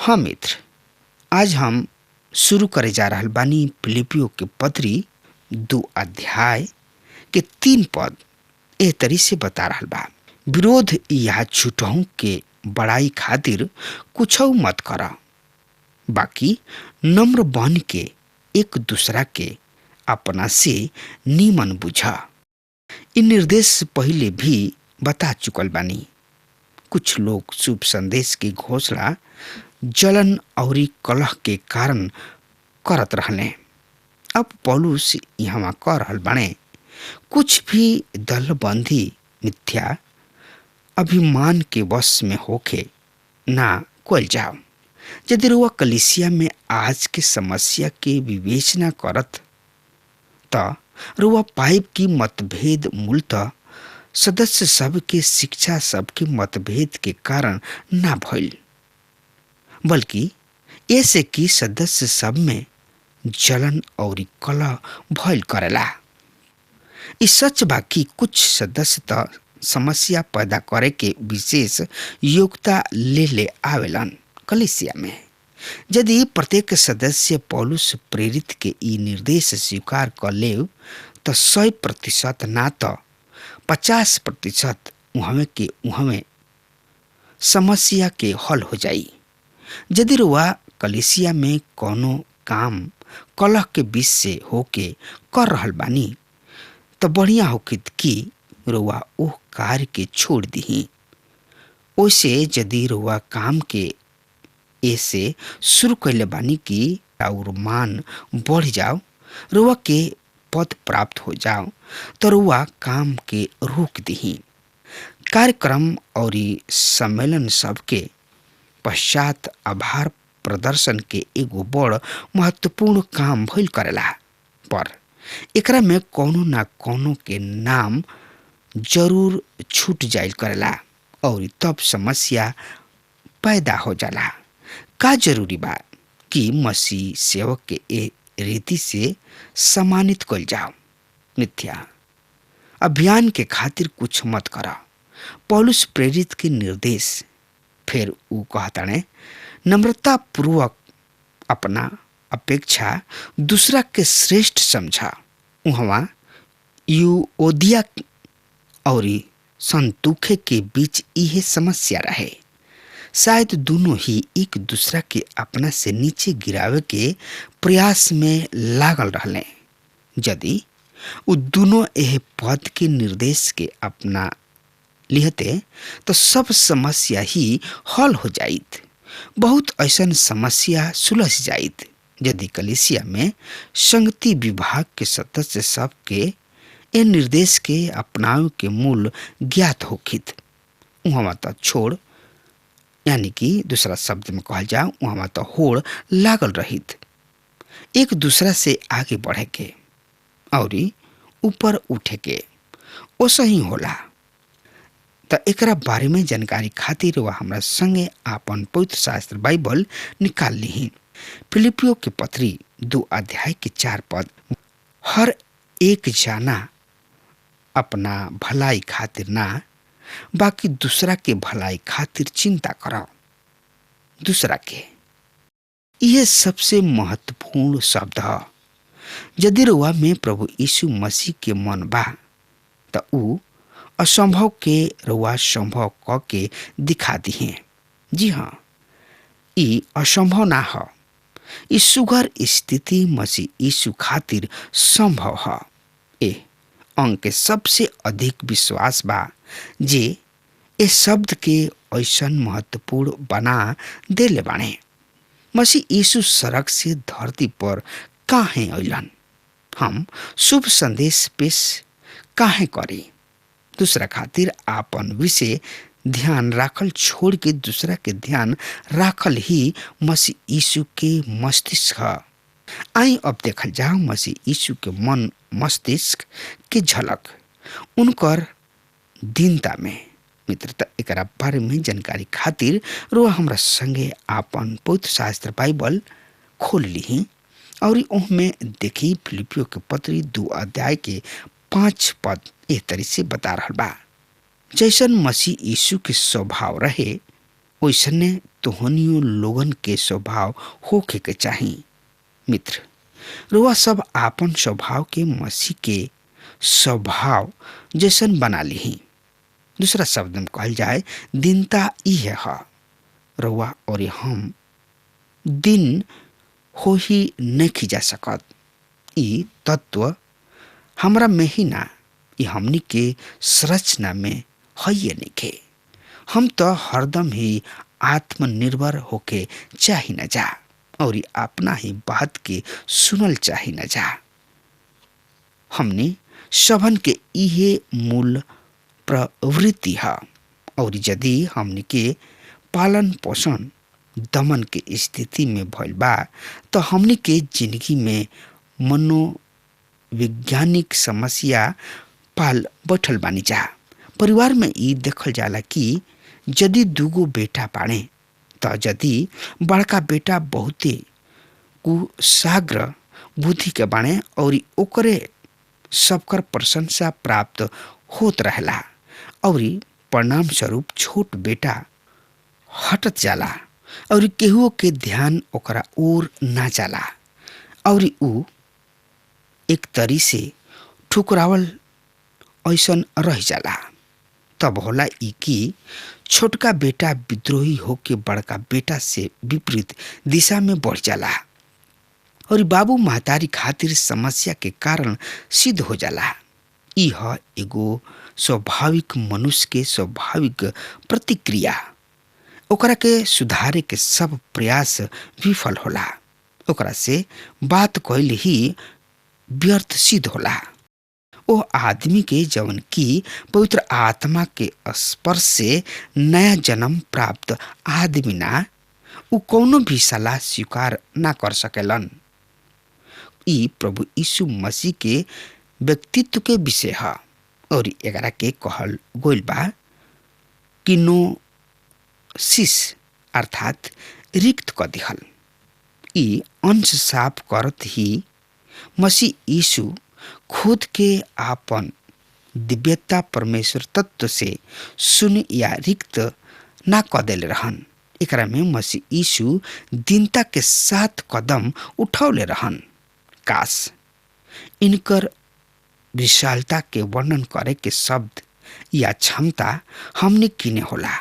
हाँ मित्र, आज हम शुरू करे जा रहल बानी फिलिपियो के पत्री 2 अध्याय के 3 पद। एह तरी से बता रहल बा, विरोध या झूठों के बड़ाई खातिर कुछ मत करा, बाकी नम्र बन के एक दूसरा के अपना से नीमन बुझा। इन निर्देश पहले भी बता चुकल बानी। कुछ लोग शुभ संदेश की घोषणा जलन और कलह के कारण करत रहले। अब पौलुस यहाँ कह रहल बाणे, कुछ भी दलबंदी मिथ्या अभिमान के वश में होके ना कोल जाओ। यदि रुआ कलीसिया में आज के समस्या के विवेचना करत त रुआ पाइप की मतभेद मूलतः सदस्य सब के शिक्षा सब के मतभेद के कारण ना भइल, बल्कि ऐसे कि सदस्य सब में जलन और कलह भइल करेला। इस सच बा कि कुछ सदस्य त समस्या पैदा करे के विशेष योग्यता ले आवेलन कलीसिया में। यदि प्रत्येक सदस्य पौलुस प्रेरित के ई निर्देश स्वीकार कर ले तो 100% ना तो 50% उहमे के उहमे समस्या के हल हो जाई। यदि रुआ कलीसिया में कोनो काम कलह के बीच से होके कर रहल बानी तो बढ़िया होकित कि रुआ ओह कार्य के छोड़ दीही। ओसे यदि रुआ काम के ऐसे शुरू कैले बानी कि और मान बढ़ जाओ, रुआ के पद प्राप्त हो जाओ, तो रुआ काम के रोक दीही। कार्यक्रम और सम्मेलन सब के पश्चात आभार प्रदर्शन के एगो बड़ महत्वपूर्ण काम भइल करेला, पर एकरा में कोनो ना कोनो के नाम जरूर छूट जाइल करेला और तब समस्या पैदा हो जाला। का जरूरी बा कि मसीह सेवक के ए रीति से सम्मानित कइल जाओ। मिथ्या अभियान के खातिर कुछ मत करा। पौलुस प्रेरित के निर्देश फिर ऊ कहताने, नम्रता पूर्वक अपना अपेक्षा दूसरा के श्रेष्ठ समझा। उहवा यूओदिया और संतुखे के बीच यह समस्या रहे। शायद दोनों ही एक दूसरा के अपना से नीचे गिरावे के प्रयास में लागल रहले। यदि उ दोनों एह पद के निर्देश के अपना लिहते तो सब समस्या ही हल हो जाइत। बहुत ऐसा समस्या सुलझ जाइत यदि कलीसिया में संगति विभाग के सदस्य सब के ए निर्देश के अपनाव के मूल ज्ञात होखित। उहवा तो छोड़, यानी कि दूसरा शब्द में कहल जाओ, उहवा तो होड़ लागल रहित एक दूसरा से आगे बढ़े के और ऊपर उठे के। ओसा ही होला। तो एकरा बारे में जानकारी खातिर वह हमरा संगे आपन पवित्र शास्त्र बाइबल निकाल ली। फिलिपियो के पत्री 2 अध्याय के 4 पद। हर एक जाना अपना भलाई खातिर ना, बाकी दूसरा के भलाई खातिर चिंता करो। दूसरा के यह सबसे महत्वपूर्ण शब्द है। यदि रुआ में प्रभु यीशु मसीह के मन बा तो ऊ असंभव के रुआ संभव क के दिखा दिए। जी हाँ, ई असंभव ना हो। ई सुगर स्थिति मसीह यीशु खातिर संभव है। ए अंग के सबसे अधिक विश्वास बा जे ए शब्द के ऐसा महत्वपूर्ण बना देले बाणे। मसीह यीशु सड़क से धरती पर काहे अइलन? हम शुभ संदेश पेश काहे करी? दूसरा खातिर आपन विषय ध्यान राखल छोड़ के दूसरा के ध्यान राखल ही मसीह यीशु के मस्तिष्क है। आई अब देखल जाओ मसीह यीशु के मन मस्तिष्क के झलक उनकर दीनता में। मित्रता एकरा बारे में जानकारी खातिर रो हमरा संगे आपन पवित्र शास्त्र बाइबल खोल ली और ओहमे देखी फिलिपियो के पत्री 2 अध्याय के 5 पद ए तरी से बता रहल बा। जैसन मसीह यीशु के स्वभाव रहे ओइसने तोहनियो लोगन के स्वभाव होखे के चाही। मित्र, रुआ सब आपन स्वभाव के मसीह के स्वभाव जैसन बना ली। दूसरा शब्द में कहल जाए दीनता ई है। रुआ और हम दिन हो ही नहीं जा सकत। ई तत्व हमरा में ही ना, ये हमनी के संरचना में है ये नहीं। हम तो हरदम ही आत्मनिर्भर होके चाही न जा और अपना ही बात के सुनल चाही न जा। हमने सबन के इहे मूल प्रवृत्ति है और यदि हमने के पालन पोषण दमन के स्थिति में भइल बा तो हमने के जिंदगी में मनोवैज्ञानिक समस्या पाल बैठल बानी जा। परिवार में ई देखल जाला कि यदि दूगो बेटा बाड़े तो यदि बड़का बेटा बहुते कुशाग्र बुद्धि के बाणे और ओकरे सबकर प्रशंसा प्राप्त होत रहला और परिणाम स्वरूप छोट बेटा हटत जाला और केहू के ध्यान ओकरा ओर ना जाला और ऊ एक तरी से ठुकरावल ऐसन रह जाला। तब होला ई कि छोटका बेटा विद्रोही होके बड़का बेटा से विपरीत दिशा में बढ़ जाला और बाबू महतारी खातिर समस्या के कारण सिद्ध हो जाला। ई ह एगो स्वाभाविक मनुष्य के स्वाभाविक प्रतिक्रिया। ओकरा के सुधारे के सब प्रयास विफल होला। ओकरा से बात कइल ही व्यर्थ सिद्ध होला। ओ आदमी के जवन की पवित्र आत्मा के स्पर्श से नया जन्म प्राप्त आदमी ना, उ कौनो भी सलाह स्वीकार ना कर सकेलन। ई प्रभु यीशु मसीह के व्यक्तित्व के विषय है और एकरा के कहल गोइल बा किनोसिस अर्थात रिक्त क दिहल। ई अंश साफ करत ही मसीह यीशु खुद के आपन दिव्यता परमेश्वर तत्व से शून्य या रिक्त ना क देले रहन। एकरा में मसीह यीशु दीनता के साथ कदम उठौले रहन। काश इनकर विशालता के वर्णन करे के शब्द या क्षमता हमने किने होला।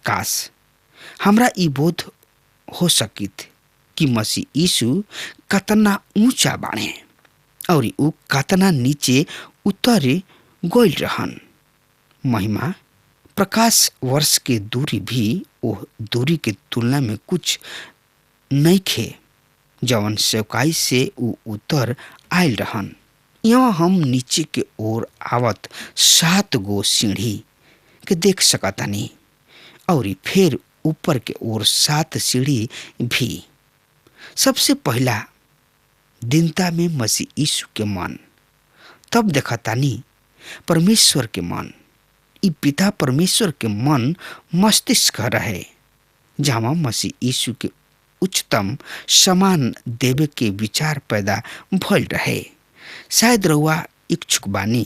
काश हमरा ई बोध हो सकित कि मसीह यीशु कतना ऊंचा बाणे और ऊ कतना नीचे उतरे गइल रहन। महिमा प्रकाश वर्ष के दूरी भी वो दूरी के तुलना में कुछ नहीं खे जवन सेवकाई से ऊ उतर आयल रहन। यहाँ हम नीचे के ओर आवत 7 गो सीढ़ी के देख सकतानी और फिर ऊपर के ओर 7 सीढ़ी भी। सबसे पहला दीनता में मसीह यीशु के मन, तब देखतानी परमेश्वर के मन। ई पिता परमेश्वर के मन मस्तिष्क रहे जहाँ मसीह यीशु के उच्चतम समान देवे के विचार पैदा भइल रहे। शायद रउआ इच्छुक बानी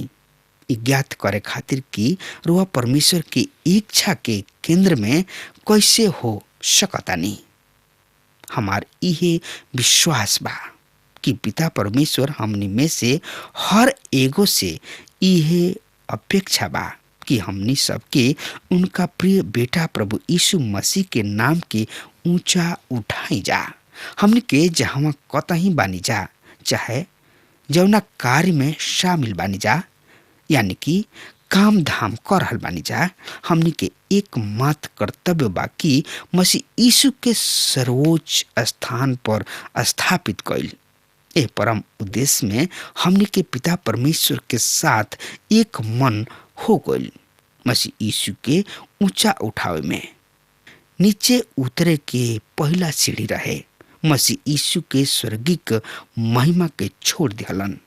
ज्ञात करे खातिर कि रउआ परमेश्वर की इच्छा के केंद्र में कैसे हो सकतानी। हमार इहे विश्वास बा कि पिता परमेश्वर हमनी में से हर एगो से इहे अपेक्षा बा कि हमनी सबके उनका प्रिय बेटा प्रभु यीशु मसीह के नाम के ऊंचा उठाई जा। हमनी के जहाँ कतही बानी जा, चाहे जौना कार्य में शामिल बानी जा, यानी कि काम धाम कर रहल बानी जा, हमनी के एकमात्र कर्तव्य बा कि मसीह यीशु के सर्वोच्च स्थान पर स्थापित कइल। ए परम उद्देश्य में हमनी के पिता परमेश्वर के साथ एक मन हो गइल। मसीह यीशु के ऊंचा उठावे में नीचे उतरे के पहला सीढ़ी रहे। मसीह यीशु के स्वर्गिक महिमा के छोड़ दिहलन।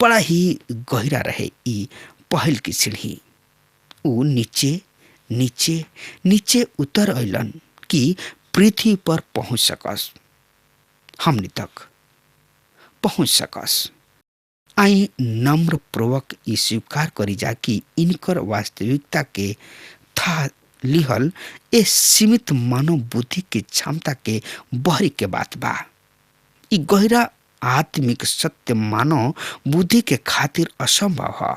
बड़ा ही गहरा रहे ई पहल की सीढ़ी। ऊ नीचे नीचे नीचे उतर अइलन कि पृथ्वी पर पहुंच सकस, हमनी तक पहुंच सकस। आई नम्र पूर्वक ई स्वीकार करी जा कि इनकर वास्तविकता के था लिहल ए सीमित मानव बुद्धि के क्षमता के बहरी के बात बा। ई गहरा आत्मिक सत्य मानव बुद्धि के खातिर असंभव है।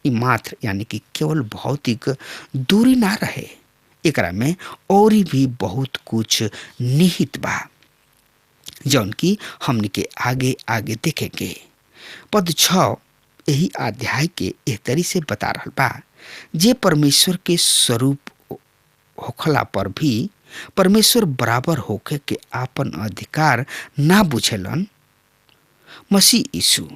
ई मात्र यानी कि केवल भौतिक दूरी ना रहे, एकरा में और भी बहुत कुछ निहित बा जौन की हमने के आगे आगे देखेंगे। पद 6 यही अध्याय के एह तरी से बता रहा बा, जे परमेश्वर के स्वरूप होखला पर भी परमेश्वर बराबर होके के आपन अधिकार ना बुझेलन। मसीह यीशु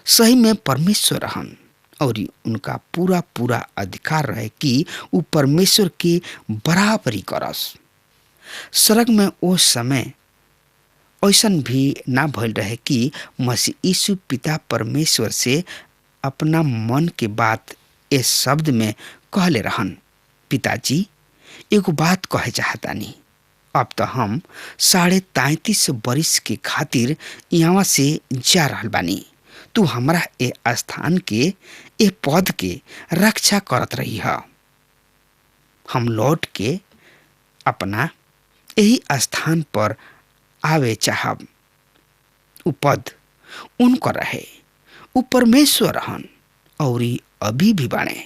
सही में परमेश्वर रहन और उनका पूरा पूरा अधिकार रहे कि वो परमेश्वर के बराबरी करस। स्वर्ग में वो समय ऐसन भी ना भइल रहे कि मसीह यीशु पिता परमेश्वर से अपना मन के बात इस शब्द में कहले रहन, पिताजी एगो बात कहे चाहतानी, अब तो हम 33.5 बरिस के खातिर यहाँ से जा रहल बानी, तू हमरा ए स्थान के ए पद के रक्षा करत रही है। हम लौट के अपना यही स्थान पर आवे चाहब। उ पद उनकर रहे, उ परमेश्वर रहन और अभी भी बाणे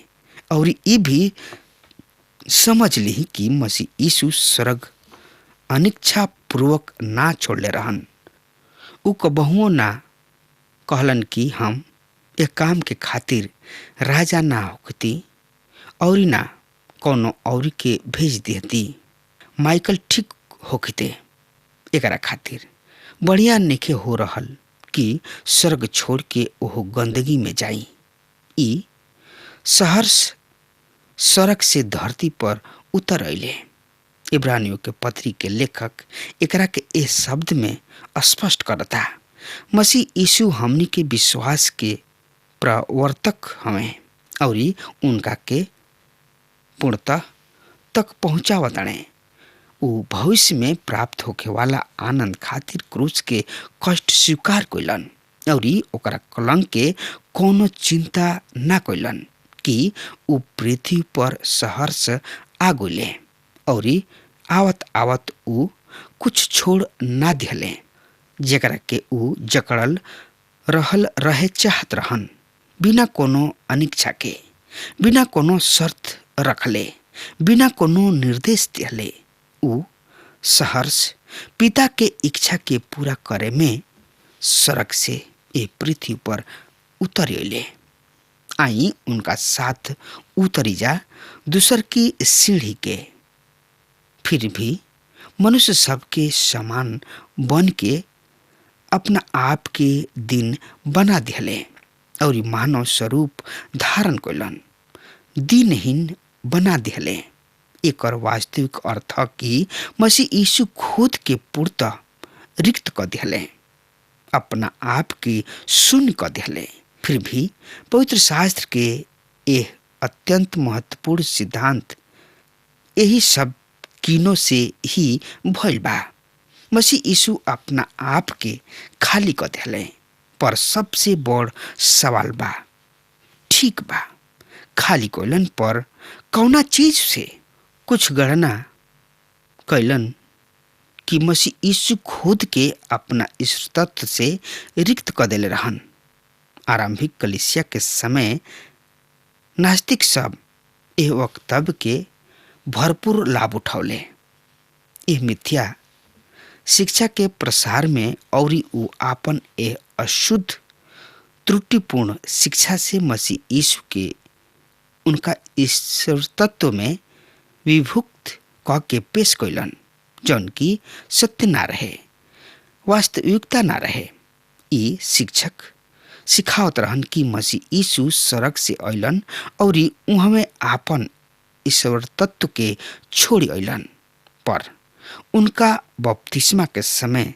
और ये भी समझ ली कि मसीह यीशु स्वर्ग अनिच्छा पूर्वक ना छोड़ले रहन। उ कबहुओ ना कहलन कि हम एक काम के खातिर राजा ना होती और ना कोनो और के भेज देती। माइकल ठीक होखते एकरा खातिर बढ़िया नेखे हो रहल कि स्वर्ग छोड़ के ओह गंदगी में जाई। ई सहर्ष सड़क से धरती पर उतर अइले। इब्रानियों के पत्री के लेखक एकरा के ए शब्द में स्पष्ट करता, मसीह यीशु हमनी के विश्वास के प्रवर्तक हमें और उनका के पूर्णता तक पहुंचावताणे। उ भविष्य में प्राप्त होखे वाला आनंद खातिर क्रूस के कष्ट स्वीकार कइलन और ओकरा कलंक के कोनो चिंता ना कइलन कि उ पृथ्वी पर सहर्ष आ गइले और आवत आवत उ कुछ छोड़ ना दिले जेकरा के उ जकड़ल रहल रहे चाहत रहन, बिना कोनो अनिच्छा के, बिना कोनो शर्त रखले, बिना कोनो निर्देश दिले उ सहर्ष पिता के इच्छा के पूरा करे में सड़क से ए पृथ्वी पर उतर अइले। आई उनका साथ उतरी जा दूसर की सीढ़ी के। फिर भी मनुष्य सबके समान बन के अपना आप के दिन बना दिले और मानव स्वरूप धारण कइलन, दिनहीन बना दिले। एक वास्तविक अर्थ कि मसीह यीशु खुद के पूर्णतः रिक्त कर दिले, अपना आप की शून्य कर दिले। फिर भी पवित्र शास्त्र के यह अत्यंत महत्वपूर्ण सिद्धांत यही सब कीनों से ही भइल बा। मसीह यीशु अपना आप के खाली कर दिले, पर सबसे बड़ सवाल बा, ठीक बा खाली कइलन पर कौना चीज से? कुछ गणना कैलन कि मसीह यीशु खुद के अपना इस तत्व से रिक्त कर देले रहन। आरंभिक कलीसिया के समय नास्तिक सब एह वक्तव्य के भरपूर लाभ उठौले। एह मिथ्या शिक्षा के प्रसार में और उ आपन एह अशुद्ध त्रुटिपूर्ण शिक्षा से मसीह यीशु के उनका ईश्वर तत्व में विभुक्त कह के पेश कैलन, जौन की सत्य ना रहे, वास्तविकता ना रहे। ई शिक्षक सिखावत रहन कि मसीह यीशु सड़क से अइलन और उहाँ में आपन ईश्वर तत्व के छोड़ी अइलन, पर उनका बपतिस्मा के समय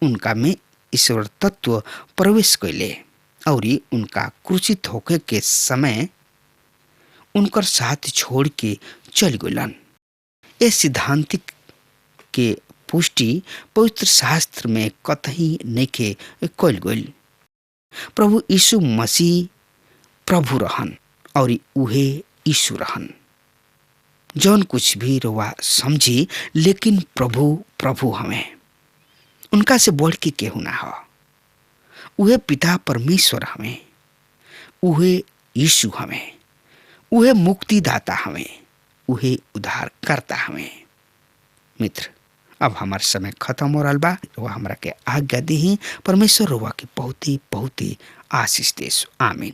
उनका में ईश्वर तत्व प्रवेश कैले और उनका क्रूसित होके के समय उनकर साथ छोड़ के चल गइलन। ए सिद्धांतिक के पुष्टि पवित्र शास्त्र में कतही नइखे कइल गइल। प्रभु यीशु मसीह प्रभु रहन और उहे यीशु रहन। जौन कुछ भी रुआ समझी, लेकिन प्रभु प्रभु हमें उनका से बढ़ के केहू ना हो। उहे पिता परमेश्वर हमें, उहे यीशु हमें, उहे मुक्तिदाता हमें, उहे उद्धार करता हमें। मित्र, अब हमार समय खत्म हो रहा बा। वह हमरा के आज्ञा दी। परमेश्वर रुआ के बहुत ही आशीष देस। आमीन।